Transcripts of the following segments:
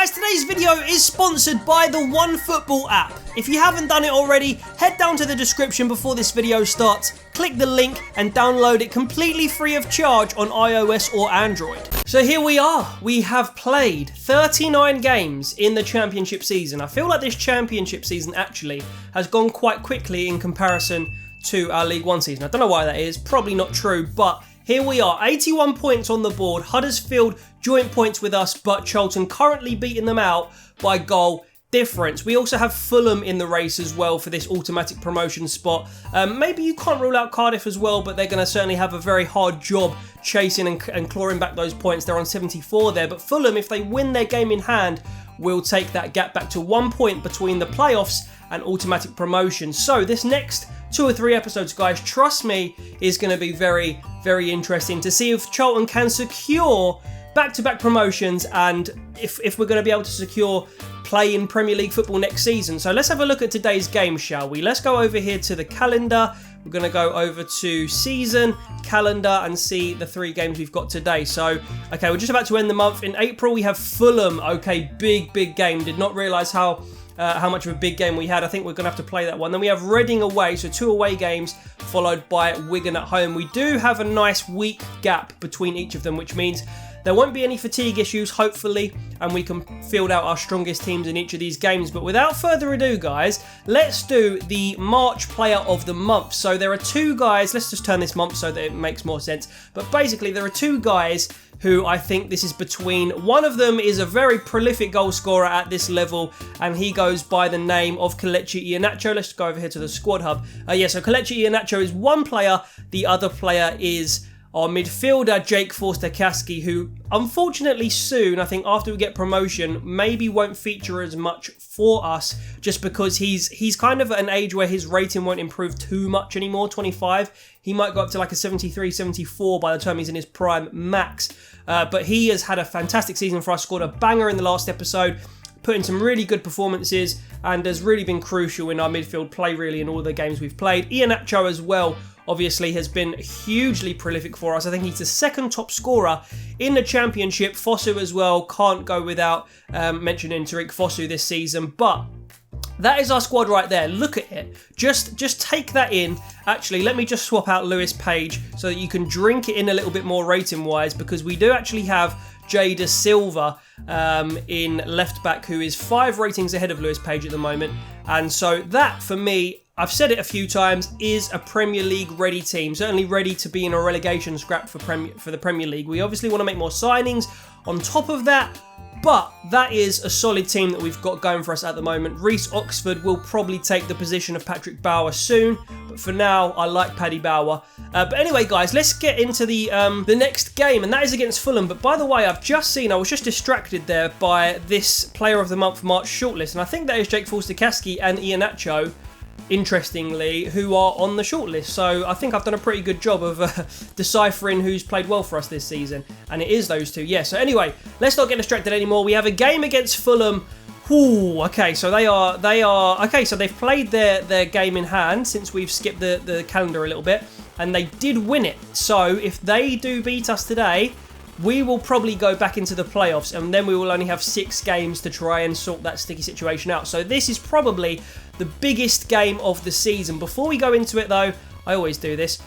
guys, today's video is sponsored by the OneFootball app. If you haven't done it already, head down to the description before this video starts, click the link and download it completely free of charge on iOS or Android. So here we are, we have played 39 games in the championship season. I feel like this championship season actually has gone quite quickly in comparison to our League One season. I don't know why that is, probably not true, but here we are, 81 points on the board. Huddersfield joint points with us, but Charlton currently beating them out by goal difference. We also have Fulham in the race as well for this automatic promotion spot. Maybe you can't rule out Cardiff as well, but they're going to certainly have a very hard job chasing and clawing back those points. They're on 74 there, but Fulham, if they win their game in hand, will take that gap back to 1 point between the playoffs and automatic promotion. So this next 2 or 3 episodes, guys, trust me, is going to be very, very interesting to see if Charlton can secure back-to-back promotions and if we're going to be able to secure play in Premier League football next season. So let's have a look at today's game, shall we? Let's go over here to the calendar. We're going to go over to season, calendar, and see the 3 games we've got today. So, okay, we're just about to end the month. In April, we have Fulham. Okay, big game. Did not realise how much of a big game we had. I think we're going to have to play that one. Then we have Reading away, so 2 away games, followed by Wigan at home. We do have a nice week gap between each of them, which means there won't be any fatigue issues, hopefully, and we can field out our strongest teams in each of these games. But without further ado, guys, let's do the March Player of the Month. So there are 2 guys, let's just turn this month so that it makes more sense. But basically, there are 2 guys who I think this is between. One of them is a very prolific goal scorer at this level, and he goes by the name of Kelechi Iheanacho. Let's go over here to the squad hub. So Kelechi Iheanacho is one player. The other player is our midfielder, Jake Forster-Caskey, who unfortunately soon, I think after we get promotion, maybe won't feature as much for us just because he's kind of at an age where his rating won't improve too much anymore, 25. He might go up to like a 73, 74 by the time he's in his prime max. But he has had a fantastic season for us, scored a banger in the last episode, put in some really good performances, and has really been crucial in our midfield play, really, in all the games we've played. Iheanacho as well, obviously, has been hugely prolific for us. I think he's the 2nd top scorer in the Championship. Fosu as well, can't go without mentioning Tariq Fosu this season, but that is our squad right there. Look at it. Just take that in. Actually, let me just swap out Lewis Page so that you can drink it in a little bit more rating-wise, because we do actually have Jay Da Silva in left-back, who is 5 ratings ahead of Lewis Page at the moment. And so that, for me, I've said it a few times, is a Premier League ready team. Certainly ready to be in a relegation scrap for the Premier League. We obviously want to make more signings on top of that, but that is a solid team that we've got going for us at the moment. Reece Oxford will probably take the position of Patrick Bauer soon, but for now, I like Paddy Bauer. But anyway, guys, let's get into the next game, and that is against Fulham. But by the way, I was just distracted there by this Player of the Month March shortlist, and I think that is Jake Forster-Caskey and Iheanacho, interestingly, who are on the shortlist. So I think I've done a pretty good job of deciphering who's played well for us this season, and it is those 2. Yeah, so anyway, let's not get distracted anymore. We have a game against Fulham. Ooh, okay, so they are okay, so they've played their game in hand since we've skipped the calendar a little bit, and they did win it. So if they do beat us today, we will probably go back into the playoffs, and then we will only have 6 games to try and sort that sticky situation out. So this is probably the biggest game of the season. Before we go into it, though, I always do this,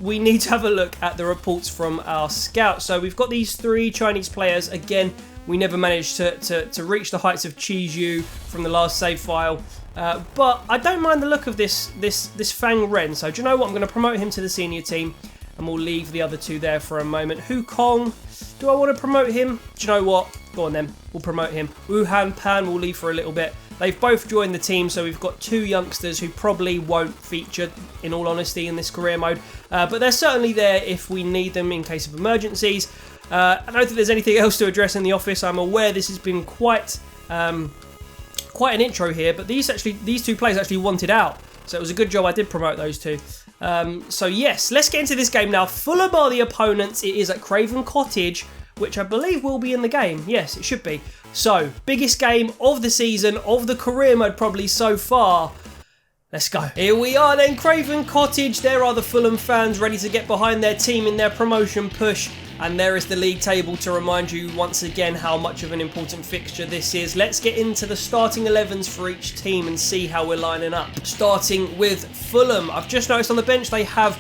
we need to have a look at the reports from our scouts. So we've got these 3 Chinese players. Again, we never managed to reach the heights of Cheese Yu from the last save file. But I don't mind the look of this Fang Ren. So do you know what? I'm going to promote him to the senior team, and we'll leave the other 2 there for a moment. Hu Kong, do I want to promote him? Do you know what? Go on then, we'll promote him. Wu Han Pan will leave for a little bit. They've both joined the team, so we've got 2 youngsters who probably won't feature, in all honesty, in this career mode. But they're certainly there if we need them in case of emergencies. I don't think there's anything else to address in the office. I'm aware this has been quite an intro here, but these 2 players actually wanted out. So it was a good job I did promote those 2. So yes, let's get into this game now. Fulham are the opponents. It is at Craven Cottage, which I believe will be in the game. Yes, it should be. So, biggest game of the season, of the career mode probably so far. Let's go. Here we are then, Craven Cottage. There are the Fulham fans ready to get behind their team in their promotion push. And there is the league table to remind you once again how much of an important fixture this is. Let's get into the starting 11s for each team and see how we're lining up. Starting with Fulham. I've just noticed on the bench they have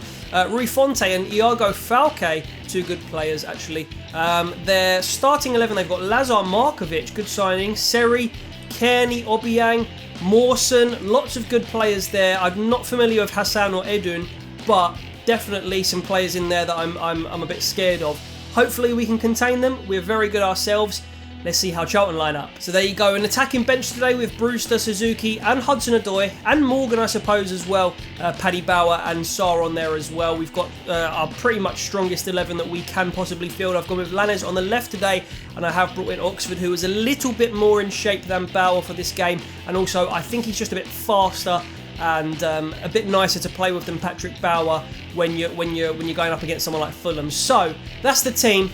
Rui Fonte and Iago Falque, two good players actually. Their starting 11, they've got Lazar Markovic, good signing, Seri, Kearney, Obiang, Mawson, lots of good players there. I'm not familiar with Hassan or Edun, but definitely some players in there that I'm a bit scared of. Hopefully we can contain them. We're very good ourselves. Let's see how Charlton line up. So there you go, an attacking bench today with Brewster, Suzuki and Hudson-Odoi and Morgan I suppose as well. Paddy Bauer and Sarr on there as well. We've got our pretty much strongest 11 that we can possibly field. I've gone with Lanes on the left today, and I have brought in Oxford, who is a little bit more in shape than Bauer for this game, and also I think he's just a bit faster and a bit nicer to play with than Patrick Bauer when you're going up against someone like Fulham. So that's the team.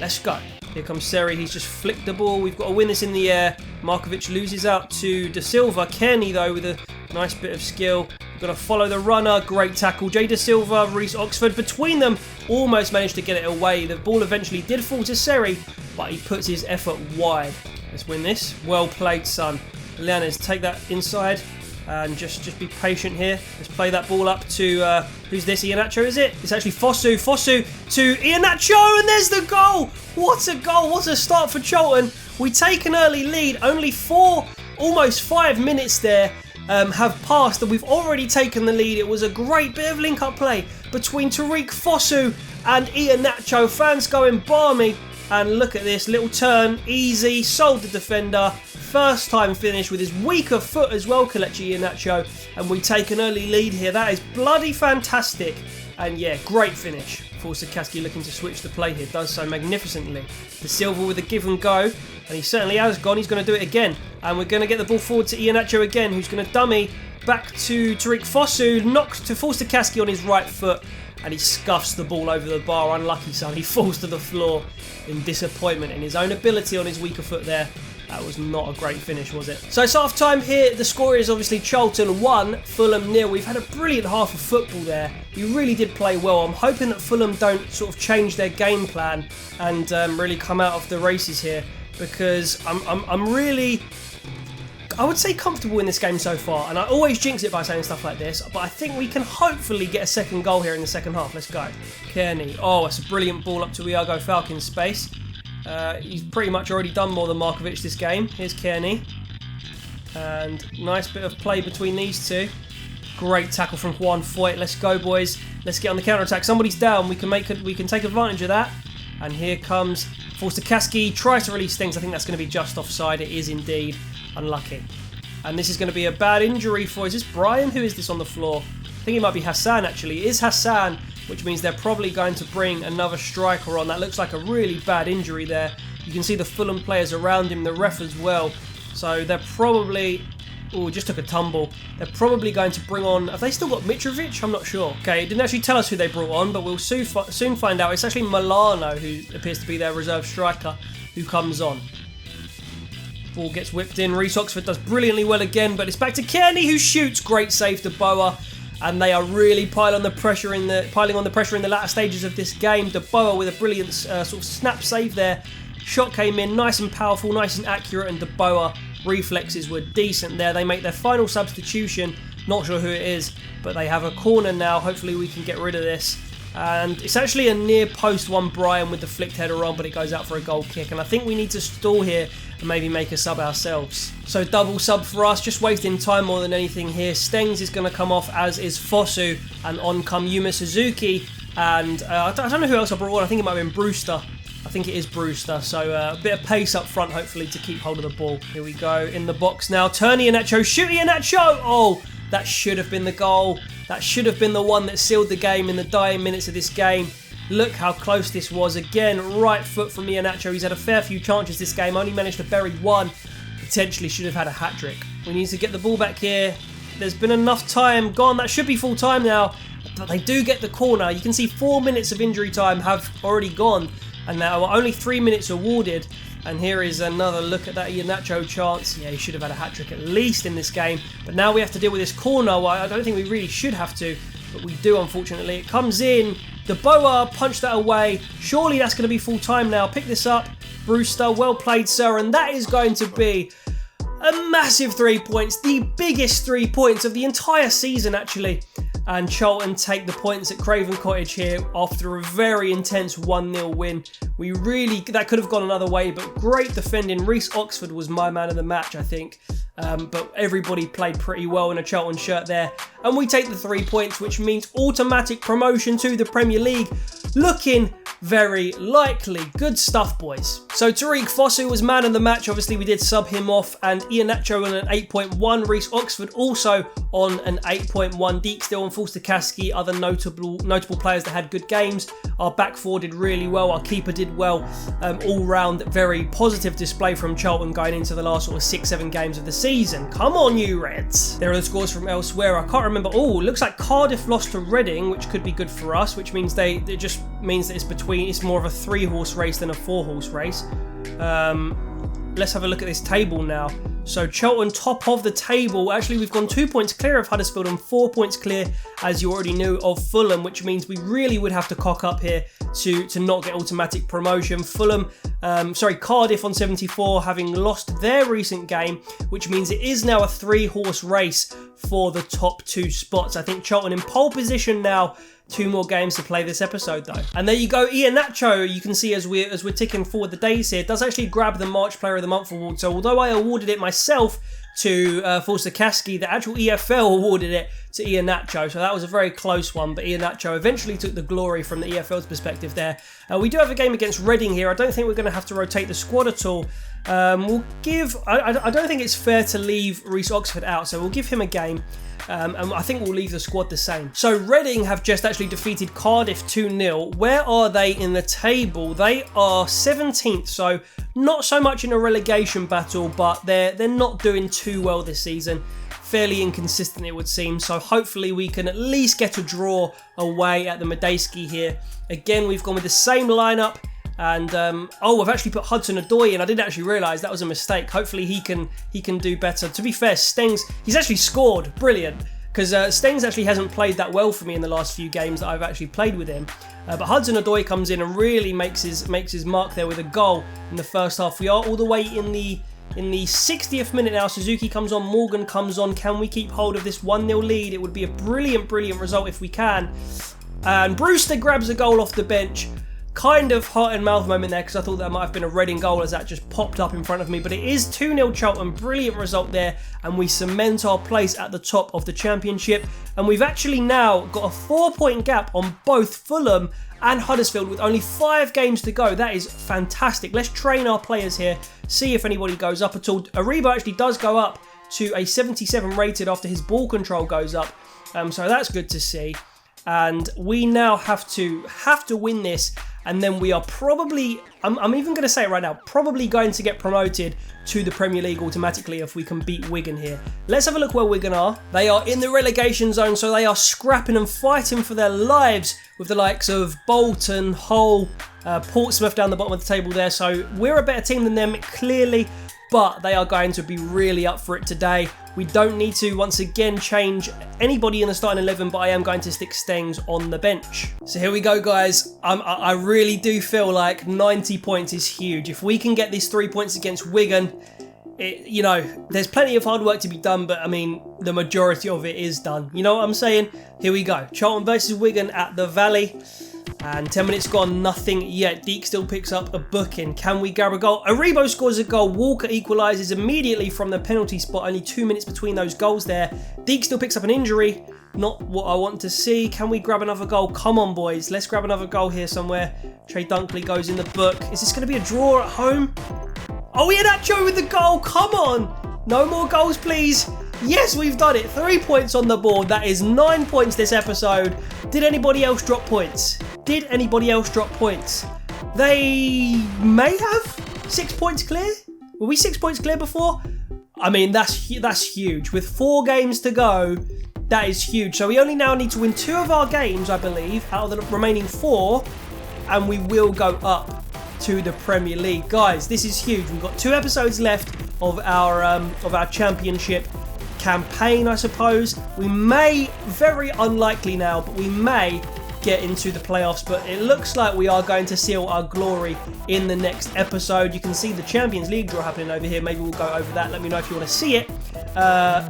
Let's go. Here comes Seri, he's just flicked the ball. We've got to win this in the air. Markovic loses out to De Silva. Kearney, though, with a nice bit of skill. We've got to follow the runner. Great tackle. Jay De Silva, Reece Oxford. Between them, almost managed to get it away. The ball eventually did fall to Seri, but he puts his effort wide. Let's win this. Well played, son. Llanes, take that inside. And just be patient here. Let's play that ball up to, who's this? Iheanacho, is it? It's actually Fosu. Fosu to Iheanacho, and there's the goal! What a goal! What a start for Charlton. We take an early lead. Only almost 5 minutes there have passed, and we've already taken the lead. It was a great bit of link-up play between Tariq Fosu and Iheanacho. Fans going balmy. And look at this, little turn, easy, sold the defender. First time finish with his weaker foot as well, Kelechi Iheanacho. And we take an early lead here. That is bloody fantastic. And yeah, great finish. Forsakaski looking to switch the play here, does so magnificently. De Silva with a give and go. And he certainly has gone, he's going to do it again. And we're going to get the ball forward to Iheanacho again, who's going to dummy back to Tariq Fosu. Knocked to Forsakaski on his right foot. And he scuffs the ball over the bar. Unlucky son. He falls to the floor in disappointment in his own ability on his weaker foot there. That was not a great finish, was it? So it's half time here. The score is obviously Charlton 1, Fulham 0. We've had a brilliant half of football there. We really did play well. I'm hoping that Fulham don't sort of change their game plan and really come out of the races here, because I'm really, I would say, comfortable in this game so far, and I always jinx it by saying stuff like this, but I think we can hopefully get a second goal here in the second half. Let's go. Kearney. Oh, it's a brilliant ball up to Iago Falque in space. He's pretty much already done more than Markovic this game. Here's Kearney. And nice bit of play between these two. Great tackle from Juan Foyt. Let's go, boys. Let's get on the counter-attack. Somebody's down. We can take advantage of that. And here comes Forsakaski. Tries to release things. I think that's going to be just offside. It is indeed. Unlucky. And this is going to be a bad injury for... Is this Brian? Who is this on the floor? I think it might be Hassan, actually. It is Hassan, which means they're probably going to bring another striker on. That looks like a really bad injury there. You can see the Fulham players around him, the ref as well. So they're probably... Oh, just took a tumble. They're probably going to bring on... Have they still got Mitrovic? I'm not sure. Okay, it didn't actually tell us who they brought on, but we'll soon find out. It's actually Milano, who appears to be their reserve striker, who comes on. Ball gets whipped in. Reece Oxford does brilliantly well again, but it's back to Kearney, who shoots. Great save to Boa. And they are really piling on the pressure in the latter stages of this game. De Boer with a brilliant sort of snap save there. Shot came in nice and powerful, nice and accurate, and De Boer reflexes were decent there. They make their final substitution. Not sure who it is, but they have a corner now. Hopefully we can get rid of this. And it's actually a near post one, Brian, with the flicked header on, but it goes out for a goal kick. And I think we need to stall here and maybe make a sub ourselves. So double sub for us, just wasting time more than anything here. Stengs is going to come off, as is Fosu, and on come Yuma Suzuki. And I don't know who else I brought on. I think it might have been Brewster. I think it is Brewster. So a bit of pace up front, hopefully, to keep hold of the ball. Here we go, in the box now. Turn Iheanacho, shoot Iheanacho! Oh, that should have been the goal. That should have been the one that sealed the game in the dying minutes of this game. Look how close this was. Again, right foot from Iheanacho. He's had a fair few chances this game. Only managed to bury one. Potentially should have had a hat-trick. We need to get the ball back here. There's been enough time gone. That should be full time now. But they do get the corner. You can see 4 minutes of injury time have already gone. And now only 3 minutes awarded. And here is another look at that Iheanacho chance. Yeah, he should have had a hat-trick at least in this game. But now we have to deal with this corner. Well, I don't think we really should have to, but we do, unfortunately. It comes in. De Boer punched that away. Surely that's going to be full time now. Pick this up. Brewster, well played, sir. And that is going to be a massive 3 points. The biggest 3 points of the entire season, actually. And Charlton take the points at Craven Cottage here after a very intense 1-0 win. That could have gone another way, but great defending. Reece Oxford was my man of the match, I think. But everybody played pretty well in a Charlton shirt there. And we take the 3 points, which means automatic promotion to the Premier League. Looking very likely. Good stuff, boys. So Tariq Fosu was man of the match. Obviously, we did sub him off. And Iheanacho on an 8.1. Reece Oxford also on an 8.1. Deek still on Fulham. Other notable players that had good games. Our back four did really well. Our keeper did well. All round, very positive display from Charlton going into the last sort of 6-7 games of the season. Come on, you Reds. There are the scores from elsewhere. I can't remember. Oh, looks like Cardiff lost to Reading, which could be good for us, which means it just means that it's more of a 3-horse race than a 4-horse race. Let's have a look at this table now. So Charlton top of the table. Actually, we've gone 2 points clear of Huddersfield and 4 points clear, as you already knew, of Fulham, which means we really would have to cock up here to not get automatic promotion. Cardiff on 74, having lost their recent game, which means it is now a 3-horse race for the top 2 spots. I think Charlton in pole position now. 2 more games to play this episode though. And there you go, Iheanacho, you can see as we're ticking forward the days here, does actually grab the March Player of the Month award. So although I awarded it myself to Fulham, the actual EFL awarded it to Iheanacho. So that was a very close one, but Iheanacho eventually took the glory from the EFL's perspective there. We do have a game against Reading here. I don't think we're going to have to rotate the squad at all. We'll give... I don't think it's fair to leave Reece Oxford out, so we'll give him a game. And I think we'll leave the squad the same. So Reading have just actually defeated Cardiff 2-0. Where are they in the table? They are 17th, so not so much in a relegation battle, but they're not doing too well this season. Fairly inconsistent, it would seem. So hopefully we can at least get a draw away at the Madejski here. Again, we've gone with the same lineup. And I've actually put Hudson-Odoi in. I didn't actually realise that was a mistake. Hopefully he can do better. To be fair, Stengs, he's actually scored. Brilliant. Because Stengs actually hasn't played that well for me in the last few games that I've actually played with him. But Hudson-Odoi comes in and really makes his mark there with a goal in the first half. We are all the way in the 60th minute now. Suzuki comes on, Morgan comes on. Can we keep hold of this 1-0 lead? It would be a brilliant result if we can. And Brewster grabs a goal off the bench. Kind of heart and mouth moment there because I thought that might have been a Reading goal as that just popped up in front of me. But it is 2-0 Charlton. Brilliant result there. And we cement our place at the top of the Championship. And we've actually now got a 4-point gap on both Fulham and Huddersfield with only 5 games to go. That is fantastic. Let's train our players here. See if anybody goes up at all. Aribo actually does go up to a 77 rated after his ball control goes up. So that's good to see. And we now have to win this. And then we are probably, I'm even going to say it right now, probably going to get promoted to the Premier League automatically if we can beat Wigan here. Let's have a look where Wigan are. They are in the relegation zone, so they are scrapping and fighting for their lives with the likes of Bolton, Hull, Portsmouth down the bottom of the table there. So we're a better team than them, clearly, but they are going to be really up for it today. We don't need to, once again, change anybody in the starting 11, but I am going to stick Stengs on the bench. So here we go, guys. I really do feel like 90 points is huge. If we can get these 3 points against Wigan, there's plenty of hard work to be done, but I mean, the majority of it is done. You know what I'm saying? Here we go. Charlton versus Wigan at the Valley. And 10 minutes gone, nothing yet. Deek still picks up a booking. Can we grab a goal? Aribo scores a goal. Walker equalises immediately from the penalty spot. Only 2 minutes between those goals there. Deek still picks up an injury. Not what I want to see. Can we grab another goal? Come on, boys. Let's grab another goal here somewhere. Trey Dunkley goes in the book. Is this going to be a draw at home? Oh, Iheanacho with the goal. Come on. No more goals, please. Yes, we've done it. 3 points on the board. That is 9 points this episode. Did anybody else drop points? Did anybody else drop points? They may have 6 points clear. Were we 6 points clear before? I mean, that's huge. With 4 games to go, that is huge. So we only now need to win 2 of our games, I believe, out of the remaining 4, and we will go up to the Premier League. Guys, this is huge. We've got 2 episodes left of our Championship campaign, I suppose. We may, very unlikely now, but we may get into the playoffs, but it looks like we are going to seal our glory in the next episode. You can see the Champions League draw happening over here. Maybe we'll go over that. Let me know if you want to see it.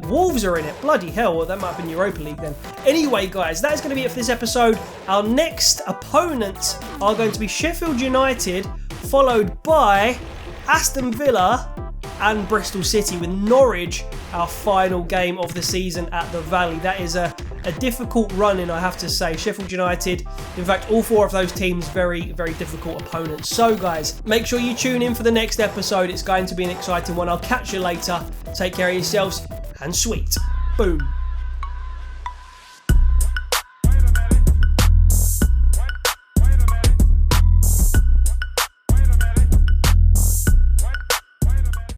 Wolves are in it. Bloody hell, well, that might have been Europa League then. Anyway, guys, that is going to be it for this episode. Our next opponents are going to be Sheffield United, followed by Aston Villa and Bristol City, with Norwich our final game of the season at the Valley. That is a difficult run-in, I have to say. Sheffield United, in fact, all 4 of those teams, very, very difficult opponents. So, guys, make sure you tune in for the next episode. It's going to be an exciting one. I'll catch you later. Take care of yourselves, and sweet. Boom.